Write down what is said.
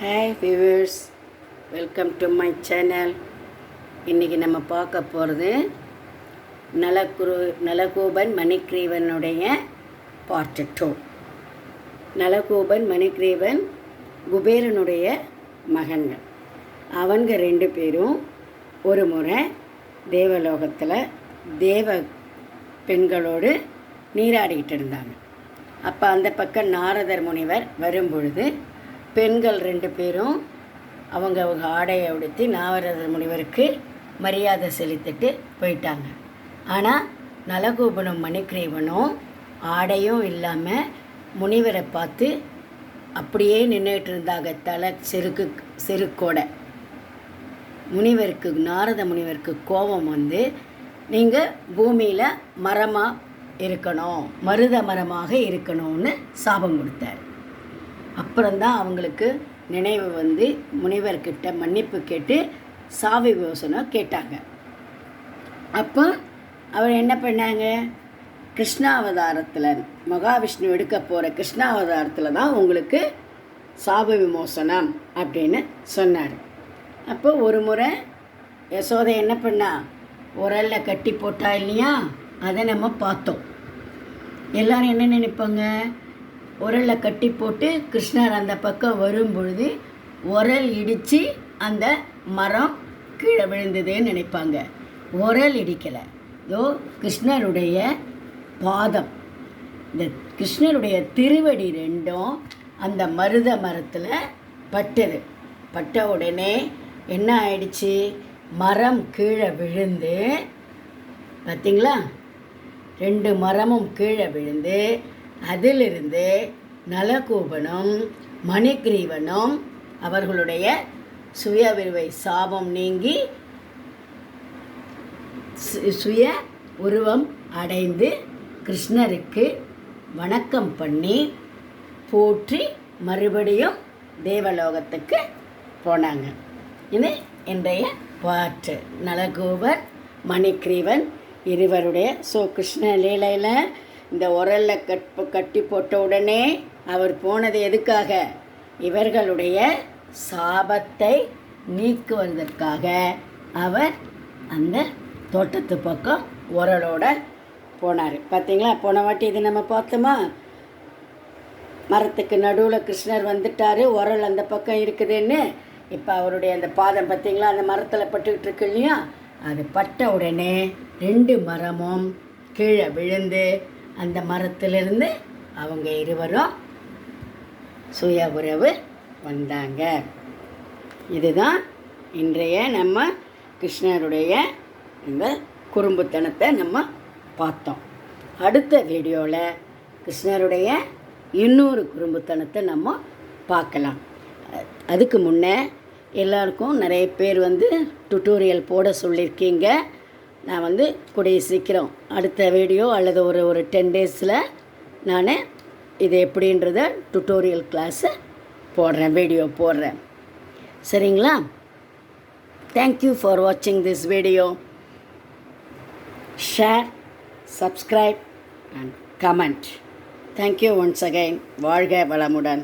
Hi viewers, welcome to my channel. இன்றைக்கி நம்ம பார்க்க போகிறது நலகூபன் மணிகிரீவனுடைய பார்ட் 2. நலகூபன் மணிகிரீவன் குபேரனுடைய மகன்கள். அவங்க 2 பேரும் ஒரு முறை தேவலோகத்தில் தேவ பெண்களோடு நீராடிக்கிட்டு இருந்தாங்க. அப்போ அந்த பக்கம் நாரதர் முனிவர் வரும்பொழுது பெண்கள் 2 பேரும் அவங்க ஆடையை உடுத்தி நாரதர் முனிவருக்கு மரியாதை செலுத்திட்டு போயிட்டாங்க. ஆனால் நலகூபனும் மணிகிரீவனும் ஆடையும் இல்லாமல் முனிவரை பார்த்து அப்படியே நின்றுட்டு இருந்தாங்க. தலை செருக்கோட. நாரத முனிவருக்கு கோபம் வந்து, நீங்கள் பூமியில் மரமாக இருக்கணும், மருத மரமாக இருக்கணும்னு சாபம் கொடுத்தார். அப்புறம்தான் அவங்களுக்கு நினைவு வந்து முனிவர்கிட்ட மன்னிப்பு கேட்டு சாவி யோசனம் கேட்டாங்க. அப்போ அவர் என்ன பண்ணாங்க, கிருஷ்ணாவதாரத்தில் மகாவிஷ்ணு எடுக்க போகிற கிருஷ்ணாவதாரத்தில் தான் உங்களுக்கு சாப விமோசனம் அப்படின்னு சொன்னார். அப்போ ஒரு முறை யசோதை என்ன பண்ணா, உரலில் கட்டி போட்டா இல்லையா, அதை நம்ம பார்த்தோம். எல்லோரும் என்ன நினைப்பாங்க, உரலில் கட்டி போட்டு கிருஷ்ணர் அந்த பக்கம் வரும்பொழுது உரல் இடித்து அந்த மரம் கீழே விழுந்ததுன்னு நினைப்பாங்க. உரல் இடிக்கலை. இதோ கிருஷ்ணருடைய பாதம், இந்த கிருஷ்ணருடைய திருவடி 2ம் அந்த மருத மரத்தில் பட்டது. பட்ட உடனே என்ன ஆயிடுச்சு, மரம் கீழே விழுந்து, பார்த்திங்களா, 2 மரமும் கீழே விழுந்து அதிலிருந்து நலகூபனும் மணிகிரீவனும் அவர்களுடைய சுயவிருவை சாபம் நீங்கி சுய உருவம் அடைந்து கிருஷ்ணருக்கு வணக்கம் பண்ணி போற்றி மறுபடியும் தேவலோகத்துக்கு போனாங்க. இது இன்றைய பாட்டு. நலகூபன் மணிகிரீவன் இருவருடைய கிருஷ்ண லீலையில் இந்த உரலில் கட்டி போட்ட உடனே அவர் போனது எதுக்காக, இவர்களுடைய சாபத்தை நீக்குவதற்காக அவர் அந்த தோட்டத்து பக்கம் உரலோட போனார். பார்த்தீங்களா, போன வாட்டி இது நம்ம பார்த்தோமா, மரத்துக்கு நடுவில் கிருஷ்ணர் வந்துட்டார், உரல் அந்த பக்கம் இருக்குதுன்னு. இப்போ அவருடைய அந்த பாதம் பார்த்திங்களா, அந்த மரத்தில் பட்டுக்கிட்டு இருக்கு இல்லையா, அது பட்ட உடனே 2 மரமும் கீழே விழுந்து அந்த மரத்திலிருந்து அவங்க இருவரும் சுய உறவு வந்தாங்க. இதுதான் இன்றைய நம்ம கிருஷ்ணருடைய இந்த குறும்புத்தனத்தை நம்ம பார்த்தோம். அடுத்த வீடியோவில் கிருஷ்ணருடைய இன்னொரு குறும்புத்தனத்தை நம்ம பார்க்கலாம். அதுக்கு முன்னே எல்லாருக்கும் நிறைய பேர் டுட்டோரியல் போட சொல்லியிருக்கீங்க. நான் கூடிய சீக்கிரம் அடுத்த வீடியோ அல்லது ஒரு 10 டேஸில் நான் இது எப்படின்றத டுட்டோரியல் கிளாஸை போடுறேன், வீடியோ போடுறேன். சரிங்களா? தேங்க்யூ ஃபார் வாட்சிங் this video. Share, subscribe and comment. Thank you once again. வாழ்க வளமுடன்.